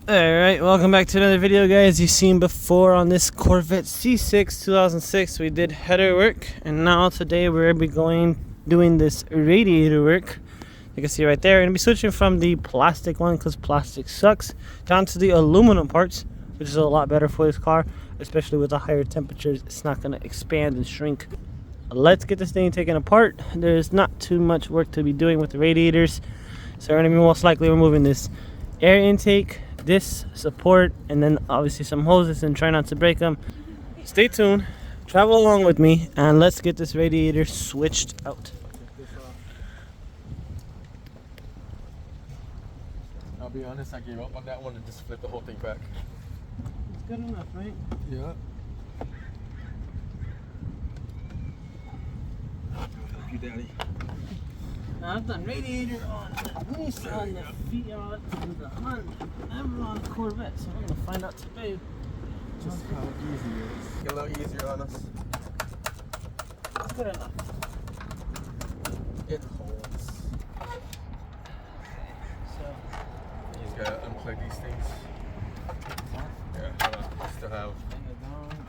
Alright, welcome back to another video, guys. You've seen before on this Corvette C6 2006 we did header work, and now today we're going to be doing this radiator work. You can see right there, we're going to be switching from the plastic one because plastic sucks down to the aluminum parts, which is a lot better for this car, especially with the higher temperatures. It's not going to expand and shrink. Let's get this thing taken apart. There's not too much work to be doing with the radiators, so we're going to be most likely removing this air intake, this support, and then obviously some hoses, and try not to break them. Stay tuned, travel along with me, and let's get this radiator switched out. I'll be honest, I gave up on that one and just flipped the whole thing back. It's good enough, right? Yeah. Thank you, Daddy. Now I've done radiator on the Nissan, the Fiat, and the Honda, never on a Corvette, so we're gonna find out today Just how easy it is. Get a little easier on us. it's good enough. It holds. So You just gotta unplug these things. Yeah, hold on. Still have.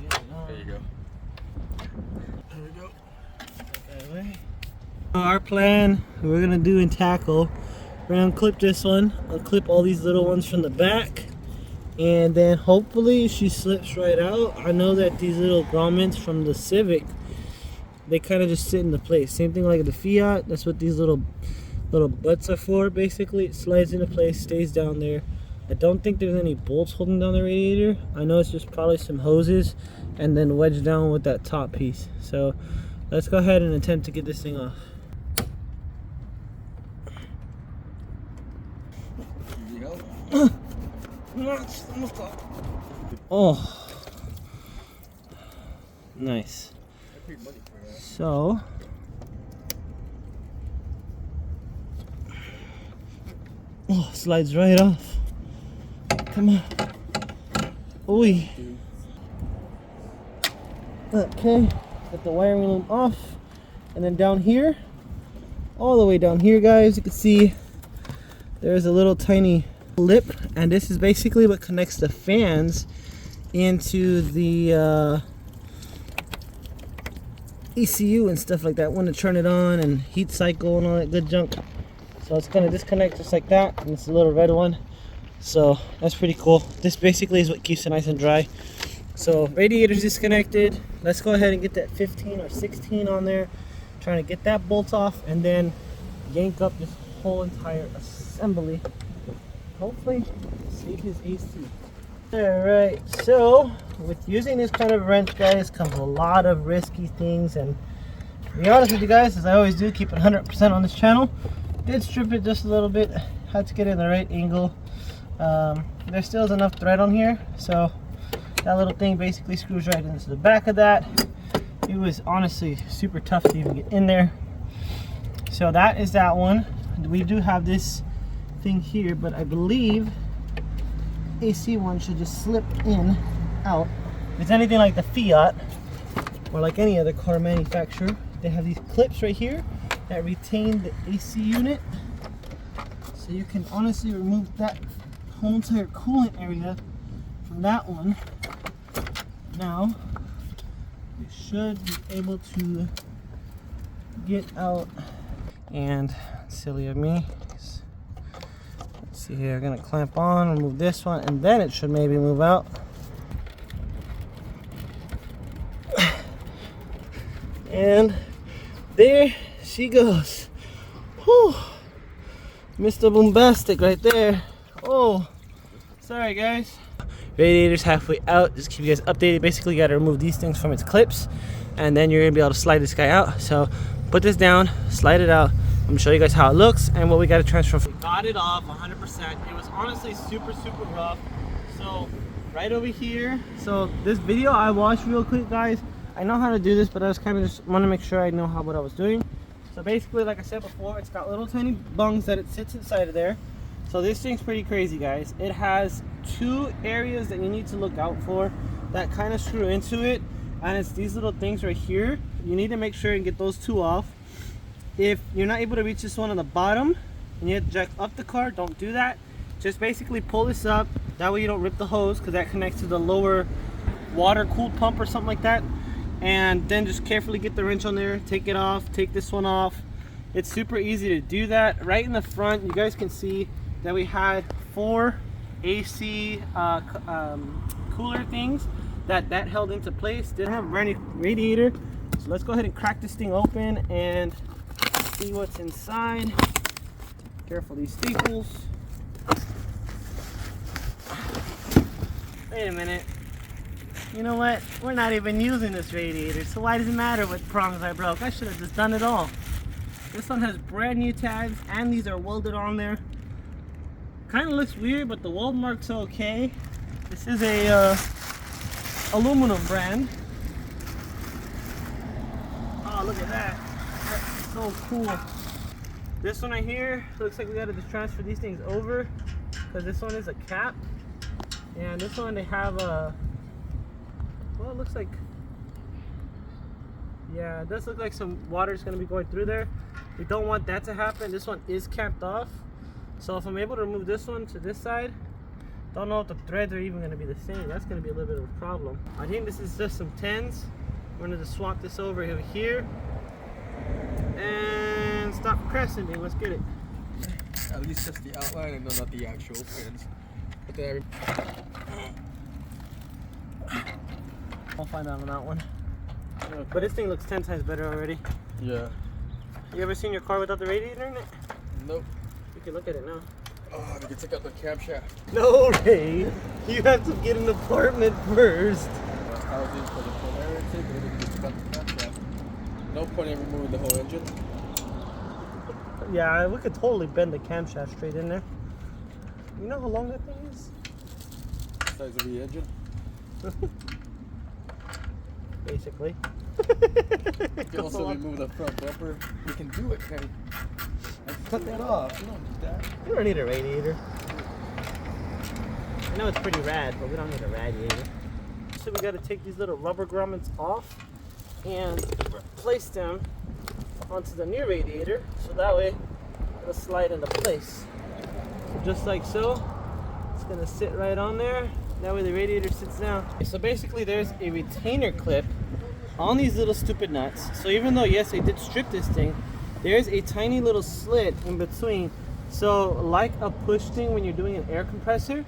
get it on. There you go. There we go. Okay, wait. Our plan, we're gonna do and tackle, we're gonna unclip this one, unclip all these little ones from the back, and then hopefully she slips right out. I know that these little grommets from the Civic, they kind of just sit into place. Same thing like the Fiat. That's what these little butts are for. Basically, it slides into place, stays down there. I don't think there's any bolts holding down the radiator. I know it's just probably some hoses and then wedged down with that top piece. So let's go ahead and attempt to get this thing off. Oh, nice. So slides right off. Come on. Oi. Okay, got the wiring loom off, and then down here, all the way down here, guys, you can see there's a little tiny lip, and this is basically what connects the fans into the ECU and stuff like that when to turn it on, and heat cycle and all that good junk. So it's gonna disconnect just like that, and it's a little red one, so that's pretty cool. This basically is what keeps it nice and dry. So radiator's disconnected. Let's go ahead and get that 15 or 16 on there, trying to get that bolt off, and then yank up this whole entire assembly. Hopefully save his AC. Alright, so with using this kind of wrench, guys, comes a lot of risky things, and to be honest with you guys, as I always do, keep it 100% on this channel. Did strip it just a little bit, had to get it in the right angle. There still is enough thread on here, so that little thing basically screws right into the back of that. It was honestly super tough to even get in there. So that is that one. We do have this thing here, but I believe AC one should just slip in out. If it's anything like the Fiat or like any other car manufacturer, they have these clips right here that retain the AC unit, so you can honestly remove that whole entire coolant area from that one. Now you should be able to get out. And silly of me, let's see here, I'm gonna clamp on, remove this one, and then it should maybe move out. And there she goes. Whew. Mr. Boombastic right there. Oh, sorry guys. Radiator's halfway out. Just keep you guys updated. Basically, you gotta remove these things from its clips, and then you're gonna be able to slide this guy out. So put this down, slide it out. I'm gonna show you guys how it looks and what we gotta transfer from. Got it off 100%. It was honestly super rough. So right over here. So this video I watched real quick, guys. I know how to do this, but I was kind of just want to make sure I know what I was doing. So basically, like I said before, it's got little tiny bungs that it sits inside of there. So this thing's pretty crazy, guys. It has two areas that you need to look out for that kind of screw into it, and it's these little things right here. You need to make sure and get those two off. If you're not able to reach this one on the bottom and you have to jack up the car, don't do that. just basically pull this up. That way you don't rip the hose, because that connects to the lower water cooled pump or something like that. And then just carefully get the wrench on there, take it off, take this one off. It's super easy to do that. Right in the front, you guys can see that we had 4 AC cooler things that held into place. Didn't have a brand new radiator. So let's go ahead and crack this thing open and see what's inside. Careful these staples. Wait a minute. You know what? We're not even using this radiator, so why does it matter what prongs I broke? I should have just done it all. This one has brand new tags, and these are welded on there. Kind of looks weird, but the weld marks are okay. This is a aluminum brand. Oh, look at that. That's so cool. This one right here, looks like we gotta just transfer these things over, because this one is a cap. And this one they have a, well, it looks like, yeah, it does look like some water is going to be going through there. We don't want that to happen. This one is capped off. So if I'm able to remove this one to this side, don't know if the threads are even going to be the same. That's going to be a little bit of a problem. I think this is just some 10s. We're going to just swap this over here. And stop procrastinating. Let's get it. At least just the outline and not the actual pins. But then I'll find out on that one. okay. But this thing looks 10 times better already. Yeah. You ever seen your car without the radiator in it? Nope. You can look at it now. Oh, we can take out the camshaft. No, Ray. You have to get an apartment first. How is it for the polarity? We can just take out the camshaft. No point in removing the whole engine. Yeah, we could totally bend the camshaft straight in there. You know how long that thing is? Size of the engine. Basically. You can also remove the front bumper. We can do it, Kenny. Cut that off. You don't need that. You don't need a radiator. I know it's pretty rad, but we don't need a radiator. So we got to take these little rubber grommets off and place them onto the new radiator, so that way it'll slide into place. So just like so, it's gonna sit right on there. That way the radiator sits down. So basically there's a retainer clip on these little stupid nuts. So even though, yes, they did strip this thing, there's a tiny little slit in between. So like a push thing when you're doing an air compressor,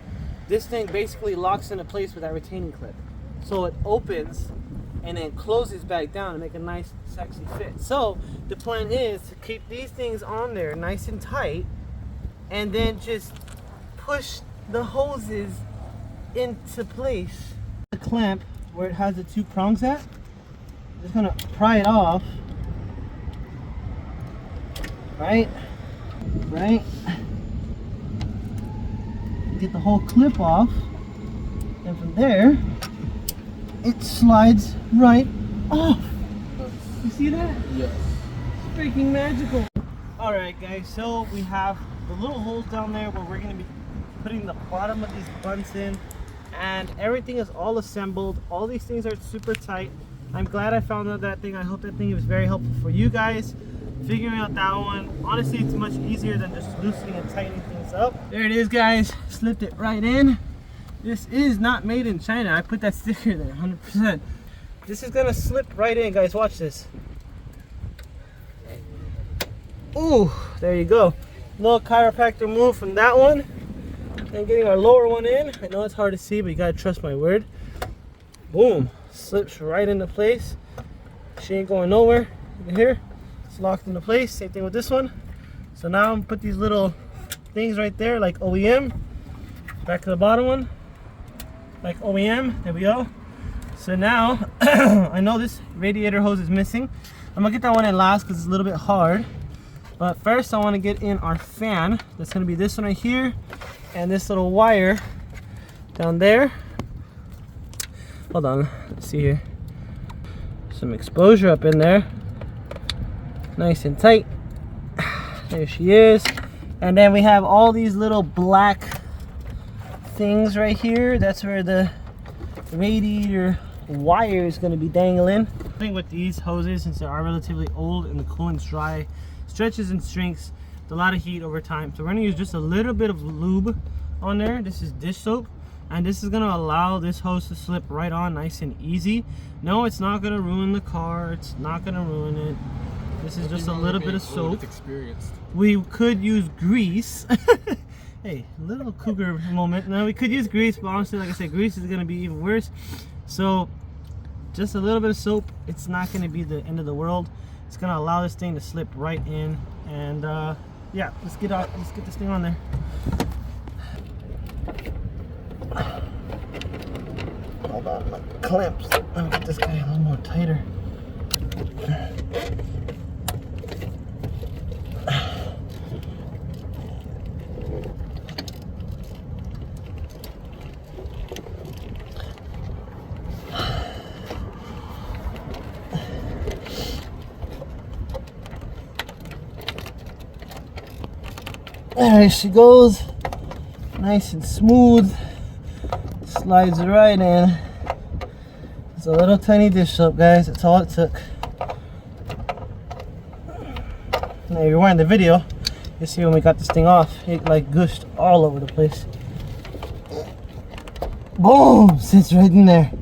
this thing basically locks into place with that retaining clip. So it opens and then closes back down to make a nice sexy fit. So the plan is to keep these things on there nice and tight, and then just push the hoses into place. The clamp where it has the 2 prongs at, just gonna pry it off. Right. Get the whole clip off, and from there it slides right off. You see that? Yes. It's freaking magical. Alright guys, so we have the little holes down there where we're going to be putting the bottom of these bunts in, and everything is all assembled. All these things are super tight. I'm glad I found out that thing. I hope that thing was very helpful for you guys figuring out that one. Honestly, it's much easier than just loosening and tightening things up. There it is, guys. Slipped it right in. This is not made in China. I put that sticker there 100%. This is gonna slip right in, guys. Watch this. Ooh, there you go. Little chiropractor move from that one. And getting our lower one in. I know it's hard to see, but you gotta trust my word. Boom. Slips right into place. She ain't going nowhere. You can hear? It's locked into place. Same thing with this one. So now I'm gonna put these little things right there, like OEM. Back to the bottom one. Like OEM. There we go. So now, I know this radiator hose is missing. I'm gonna get that one in last because it's a little bit hard. But first I want to get in our fan. That's gonna be this one right here, and this little wire down there. Hold on, let's see here. Some exposure up in there. Nice and tight. There she is. And then we have all these little black things right here. That's where the radiator wire is going to be dangling. The thing with these hoses, since they are relatively old and the coolant's dry, stretches and shrinks a lot of heat over time. So we're going to use just a little bit of lube on there. This is dish soap, and this is gonna allow this hose to slip right on nice and easy. No, it's not gonna ruin the car. It's not gonna ruin it. This is just a little bit of soap. We could use grease. Hey, little cougar moment. No, we could use grease, but honestly, like I said, grease is gonna be even worse. So just a little bit of soap. It's not gonna be the end of the world. It's gonna allow this thing to slip right in. And yeah, let's get this thing on there. Hold on, my clamps. Let me get this guy a little more tighter. There she goes, nice and smooth, slides right in. It's a little tiny dish soap, guys, that's all it took. Now if you're watching the video, you see when we got this thing off, it like gushed all over the place. Boom, sits right in there.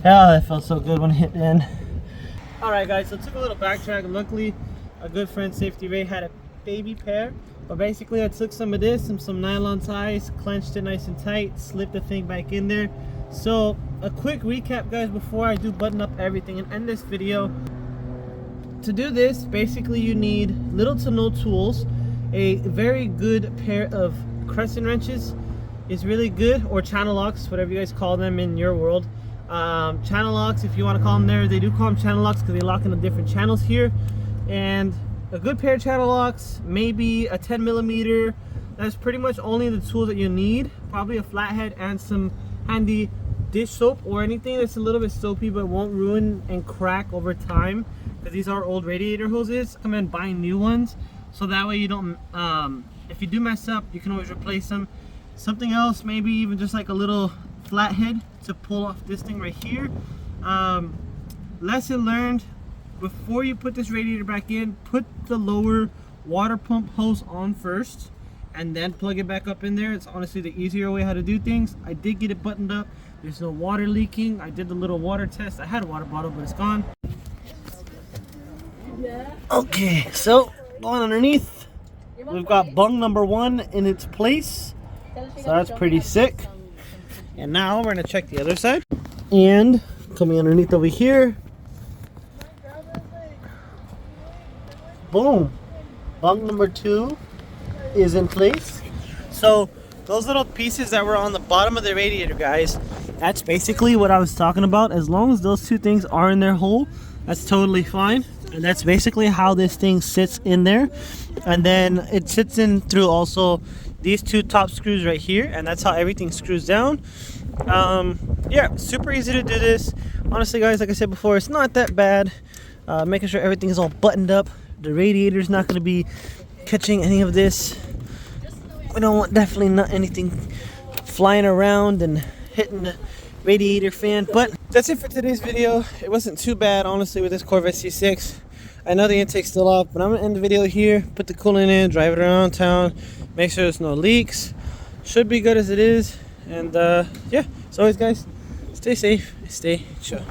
Hell, that felt so good when it hit the end. Alright guys, so I took a little backtrack. Luckily, a good friend, Safety Ray, had a baby pair. But basically I took some of this and some nylon ties, clenched it nice and tight, slipped the thing back in there. So a quick recap, guys, before I do button up everything and end this video. To do this, basically you need little to no tools. A very good pair of crescent wrenches is really good, or channel locks, whatever you guys call them in your world. Channel locks, if you want to call them there, they do call them channel locks because they lock into different channels here. And a good pair of channel locks, maybe a 10mm. That's pretty much only the tools that you need. Probably a flathead and some handy dish soap or anything that's a little bit soapy but won't ruin and crack over time, because these are old radiator hoses. Come in buying new ones, so that way you don't if you do mess up, you can always replace them. Something else, maybe even just like a little flathead to pull off this thing right here. Lesson learned: before you put this radiator back in, put the lower water pump hose on first and then plug it back up in there. It's honestly the easier way how to do things. I did get it buttoned up. There's no water leaking. I did the little water test. I had a water bottle, but it's gone. Okay, so going underneath, we've got bung number 1 in its place. So that's pretty sick. And now we're gonna check the other side. And coming underneath over here, boom, bung number 2 is in place. So those little pieces that were on the bottom of the radiator, guys, that's basically what I was talking about. As long as those two things are in their hole, that's totally fine. And that's basically how this thing sits in there. And then it sits in through also these two top screws right here, and that's how everything screws down. Yeah, super easy to do this. Honestly, guys, like I said before, it's not that bad. Making sure everything is all buttoned up. The radiator is not going to be catching any of this. We don't want definitely not anything flying around and hitting the radiator fan. But that's it for today's video. It wasn't too bad, honestly, with this Corvette C6. I know the intake's still off, but I'm gonna end the video here, put the coolant in, drive it around town, make sure there's no leaks. Should be good as it is. And yeah, as always, guys, stay safe, stay chill.